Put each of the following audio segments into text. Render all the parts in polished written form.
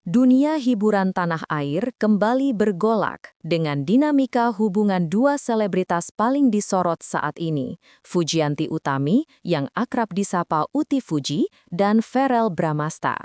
Dunia hiburan tanah air kembali bergolak dengan dinamika hubungan dua selebritas paling disorot saat ini, Fujianti Utami yang akrab disapa Uti Fuji dan Verrell Bramasta.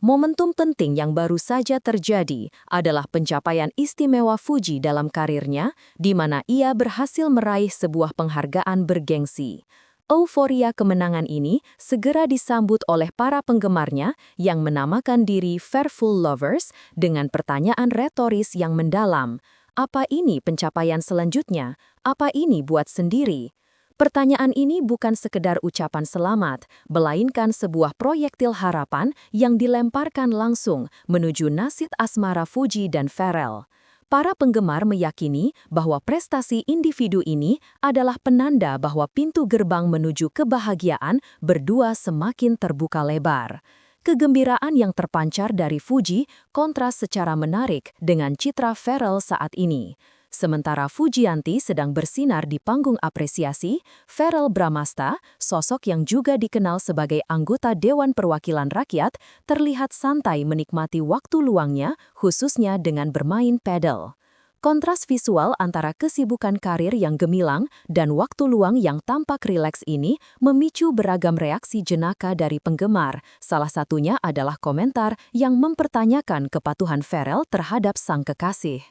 Momentum penting yang baru saja terjadi adalah pencapaian istimewa Fuji dalam karirnya, di mana ia berhasil meraih sebuah penghargaan bergengsi. Euforia kemenangan ini segera disambut oleh para penggemarnya yang menamakan diri Fearful Lovers dengan pertanyaan retoris yang mendalam. Apa ini pencapaian selanjutnya? Apa ini buat sendiri? Pertanyaan ini bukan sekedar ucapan selamat, melainkan sebuah proyektil harapan yang dilemparkan langsung menuju nasib asmara Fuji dan Verrell. Para penggemar meyakini bahwa prestasi individu ini adalah penanda bahwa pintu gerbang menuju kebahagiaan berdua semakin terbuka lebar. Kegembiraan yang terpancar dari Fuji kontras secara menarik dengan citra Verrell saat ini. Sementara Fujianti sedang bersinar di panggung apresiasi, Verrell Bramasta, sosok yang juga dikenal sebagai anggota Dewan Perwakilan Rakyat, terlihat santai menikmati waktu luangnya, khususnya dengan bermain pedal. Kontras visual antara kesibukan karir yang gemilang dan waktu luang yang tampak rileks ini memicu beragam reaksi jenaka dari penggemar. Salah satunya adalah komentar yang mempertanyakan kepatuhan Verrell terhadap sang kekasih.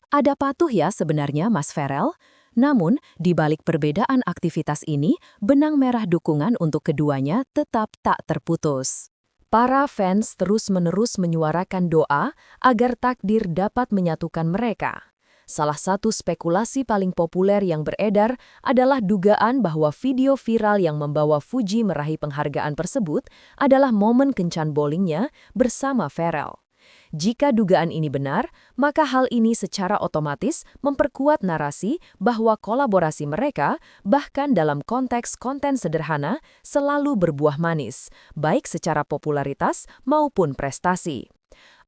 Ada patuh ya sebenarnya Mas Verrell? Namun, di balik perbedaan aktivitas ini, benang merah dukungan untuk keduanya tetap tak terputus. Para fans terus-menerus menyuarakan doa agar takdir dapat menyatukan mereka. Salah satu spekulasi paling populer yang beredar adalah dugaan bahwa video viral yang membawa Fuji meraih penghargaan tersebut adalah momen kencan bowlingnya bersama Verrell. Jika dugaan ini benar, maka hal ini secara otomatis memperkuat narasi bahwa kolaborasi mereka, bahkan dalam konteks konten sederhana, selalu berbuah manis, baik secara popularitas maupun prestasi.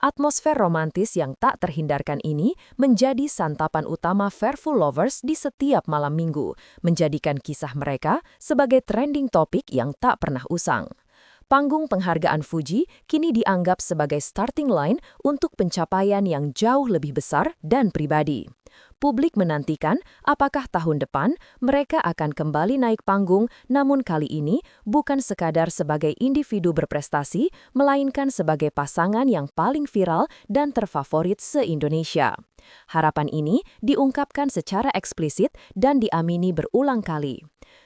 Atmosfer romantis yang tak terhindarkan ini menjadi santapan utama Fearful Lovers di setiap malam minggu, menjadikan kisah mereka sebagai trending topik yang tak pernah usang. Panggung penghargaan Fuji kini dianggap sebagai starting line untuk pencapaian yang jauh lebih besar dan pribadi. Publik menantikan apakah tahun depan mereka akan kembali naik panggung, namun kali ini bukan sekadar sebagai individu berprestasi, melainkan sebagai pasangan yang paling viral dan terfavorit se-Indonesia. Harapan ini diungkapkan secara eksplisit dan diamini berulang kali.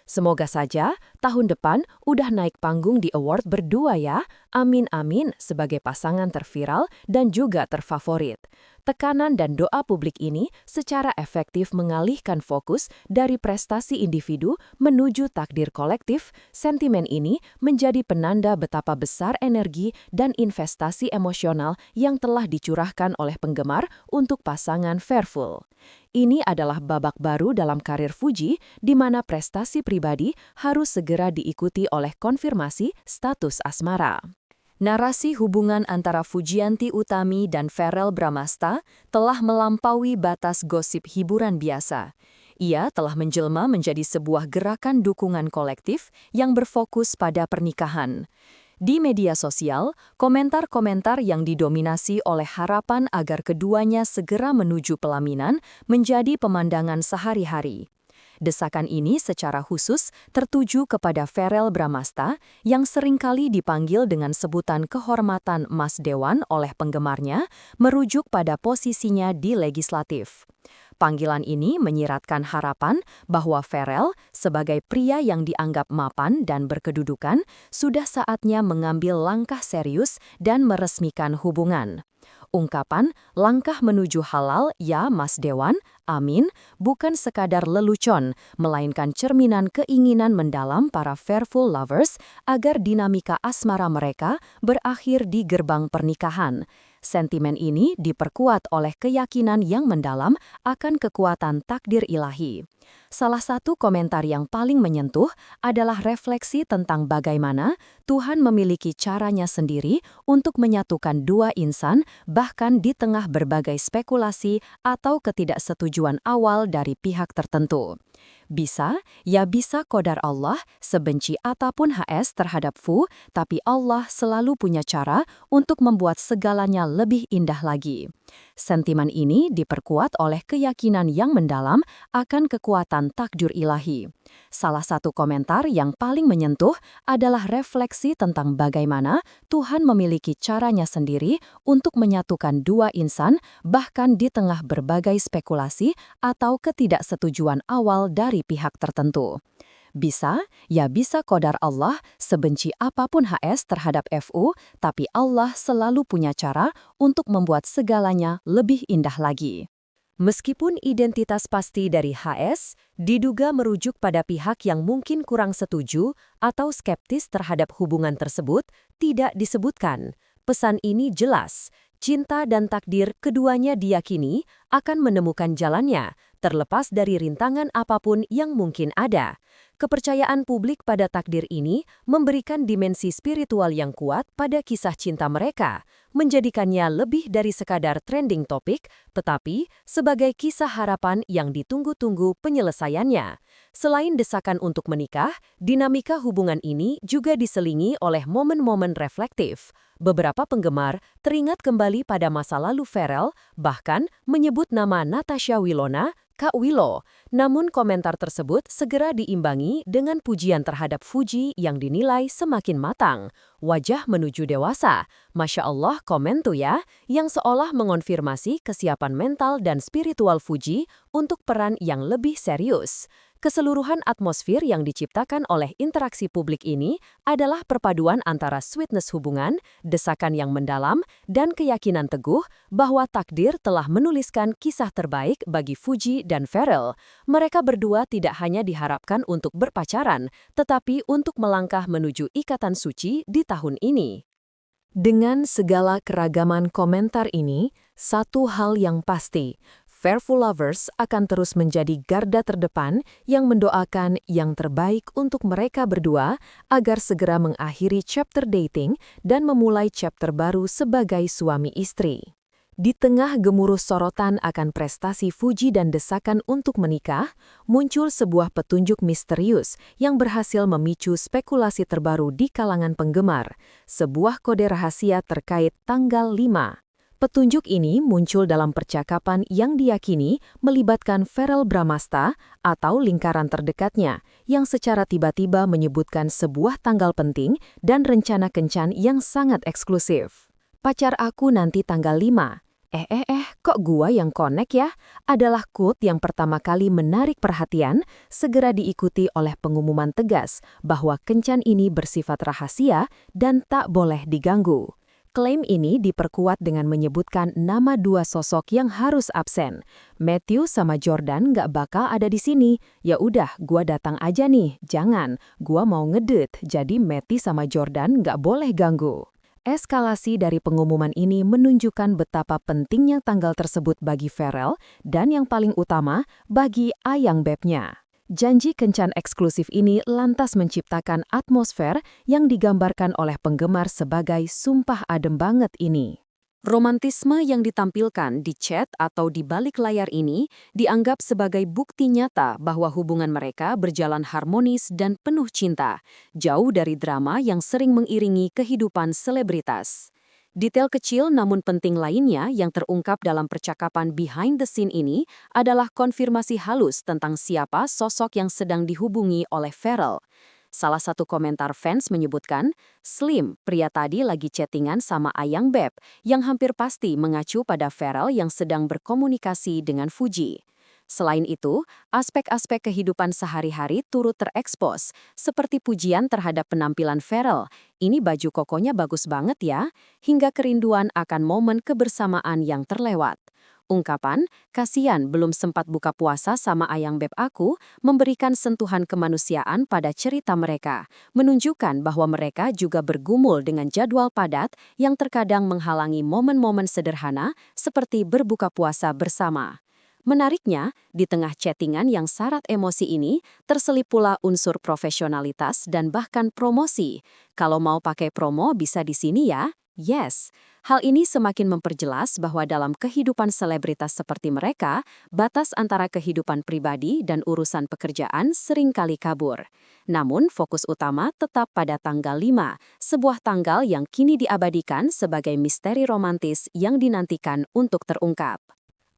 Semoga saja tahun depan udah naik panggung di award berdua ya, amin-amin sebagai pasangan terviral dan juga terfavorit. Tekanan dan doa publik ini secara efektif mengalihkan fokus dari prestasi individu menuju takdir kolektif. Sentimen ini menjadi penanda betapa besar energi dan investasi emosional yang telah dicurahkan oleh penggemar untuk pasangan Fearful. Ini adalah babak baru dalam karir Fuji, di mana prestasi pribadi harus segera diikuti oleh konfirmasi status asmara. Narasi hubungan antara Fujianti Utami dan Verrell Bramasta telah melampaui batas gosip hiburan biasa. Ia telah menjelma menjadi sebuah gerakan dukungan kolektif yang berfokus pada pernikahan. Di media sosial, komentar-komentar yang didominasi oleh harapan agar keduanya segera menuju pelaminan menjadi pemandangan sehari-hari. Desakan ini secara khusus tertuju kepada Verrell Bramasta yang seringkali dipanggil dengan sebutan kehormatan Mas Dewan oleh penggemarnya, merujuk pada posisinya di legislatif. Panggilan ini menyiratkan harapan bahwa Verrell, sebagai pria yang dianggap mapan dan berkedudukan, sudah saatnya mengambil langkah serius dan meresmikan hubungan. Ungkapan langkah menuju halal ya Mas Dewan, amin, bukan sekadar lelucon, melainkan cerminan keinginan mendalam para Fearful Lovers agar dinamika asmara mereka berakhir di gerbang pernikahan. Sentimen ini diperkuat oleh keyakinan yang mendalam akan kekuatan takdir ilahi. Salah satu komentar yang paling menyentuh adalah refleksi tentang bagaimana Tuhan memiliki caranya sendiri untuk menyatukan dua insan, bahkan di tengah berbagai spekulasi atau ketidaksetujuan awal dari pihak tertentu. Bisa, ya bisa qadar Allah, sebenci apapun HS terhadap Fu, tapi Allah selalu punya cara untuk membuat segalanya lebih indah lagi. Sentimen ini diperkuat oleh keyakinan yang mendalam akan kekuatan takdir ilahi. Salah satu komentar yang paling menyentuh adalah refleksi tentang bagaimana Tuhan memiliki caranya sendiri untuk menyatukan dua insan, bahkan di tengah berbagai spekulasi atau ketidaksetujuan awal dari pihak tertentu. Bisa, ya bisa qadar Allah, sebenci apapun HS terhadap FU, tapi Allah selalu punya cara untuk membuat segalanya lebih indah lagi. Meskipun identitas pasti dari HS diduga merujuk pada pihak yang mungkin kurang setuju atau skeptis terhadap hubungan tersebut, tidak disebutkan. Pesan ini jelas, cinta dan takdir keduanya diyakini akan menemukan jalannya, terlepas dari rintangan apapun yang mungkin ada. Kepercayaan publik pada takdir ini memberikan dimensi spiritual yang kuat pada kisah cinta mereka, menjadikannya lebih dari sekadar trending topik, tetapi sebagai kisah harapan yang ditunggu-tunggu penyelesaiannya. Selain desakan untuk menikah, dinamika hubungan ini juga diselingi oleh momen-momen reflektif. Beberapa penggemar teringat kembali pada masa lalu Pharrell, bahkan menyebut nama Natasha Wilona, Kak Willow. Namun komentar tersebut segera diimbangi dengan pujian terhadap Fuji yang dinilai semakin matang. Wajah menuju dewasa. Masya Allah komen tuh ya, yang seolah mengonfirmasi kesiapan mental dan spiritual Fuji untuk peran yang lebih serius. Keseluruhan atmosfer yang diciptakan oleh interaksi publik ini adalah perpaduan antara sweetness hubungan, desakan yang mendalam, dan keyakinan teguh bahwa takdir telah menuliskan kisah terbaik bagi Fuji dan Pharrell. Mereka berdua tidak hanya diharapkan untuk berpacaran, tetapi untuk melangkah menuju ikatan suci di tahun ini. Dengan segala keragaman komentar ini, satu hal yang pasti, Fairful Lovers akan terus menjadi garda terdepan yang mendoakan yang terbaik untuk mereka berdua agar segera mengakhiri chapter dating dan memulai chapter baru sebagai suami istri. Di tengah gemuruh sorotan akan prestasi Fuji dan desakan untuk menikah, muncul sebuah petunjuk misterius yang berhasil memicu spekulasi terbaru di kalangan penggemar, sebuah kode rahasia terkait tanggal 5. Petunjuk ini muncul dalam percakapan yang diyakini melibatkan Pharrell Bramasta atau lingkaran terdekatnya, yang secara tiba-tiba menyebutkan sebuah tanggal penting dan rencana kencan yang sangat eksklusif. Pacar aku nanti tanggal 5. Kok gua yang connect ya? Adalah quote yang pertama kali menarik perhatian, segera diikuti oleh pengumuman tegas bahwa kencan ini bersifat rahasia dan tak boleh diganggu. Klaim ini diperkuat dengan menyebutkan nama dua sosok yang harus absen. Matthew sama Jordan nggak bakal ada di sini. Ya udah, gua datang aja nih. Jangan, gua mau ngedate. Jadi Matthew sama Jordan nggak boleh ganggu. Eskalasi dari pengumuman ini menunjukkan betapa pentingnya tanggal tersebut bagi Pharrell dan yang paling utama bagi ayang bebnya. Janji kencan eksklusif ini lantas menciptakan atmosfer yang digambarkan oleh penggemar sebagai sumpah adem banget ini. Romantisme yang ditampilkan di chat atau di balik layar ini dianggap sebagai bukti nyata bahwa hubungan mereka berjalan harmonis dan penuh cinta, jauh dari drama yang sering mengiringi kehidupan selebritas. Detail kecil namun penting lainnya yang terungkap dalam percakapan behind the scene ini adalah konfirmasi halus tentang siapa sosok yang sedang dihubungi oleh Pharrell. Salah satu komentar fans menyebutkan, Slim, pria tadi lagi chattingan sama Ayang Beb, yang hampir pasti mengacu pada Pharrell yang sedang berkomunikasi dengan Fuji. Selain itu, aspek-aspek kehidupan sehari-hari turut terekspos, seperti pujian terhadap penampilan Pharrell. Ini baju kokonya bagus banget ya, hingga kerinduan akan momen kebersamaan yang terlewat. Ungkapan, kasihan belum sempat buka puasa sama Ayang Beb aku, memberikan sentuhan kemanusiaan pada cerita mereka, menunjukkan bahwa mereka juga bergumul dengan jadwal padat yang terkadang menghalangi momen-momen sederhana seperti berbuka puasa bersama. Menariknya, di tengah chattingan yang syarat emosi ini, terselip pula unsur profesionalitas dan bahkan promosi. Kalau mau pakai promo bisa di sini ya, Yes, hal ini semakin memperjelas bahwa dalam kehidupan selebritas seperti mereka, batas antara kehidupan pribadi dan urusan pekerjaan seringkali kabur. Namun, fokus utama tetap pada tanggal 5, sebuah tanggal yang kini diabadikan sebagai misteri romantis yang dinantikan untuk terungkap.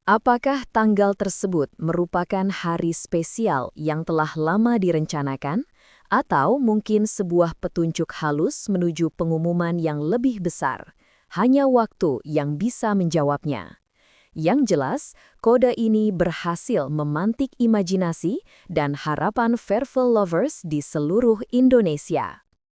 Apakah tanggal tersebut merupakan hari spesial yang telah lama direncanakan? Atau mungkin sebuah petunjuk halus menuju pengumuman yang lebih besar? Hanya waktu yang bisa menjawabnya. Yang jelas, kode ini berhasil memantik imajinasi dan harapan Fairfield lovers di seluruh Indonesia.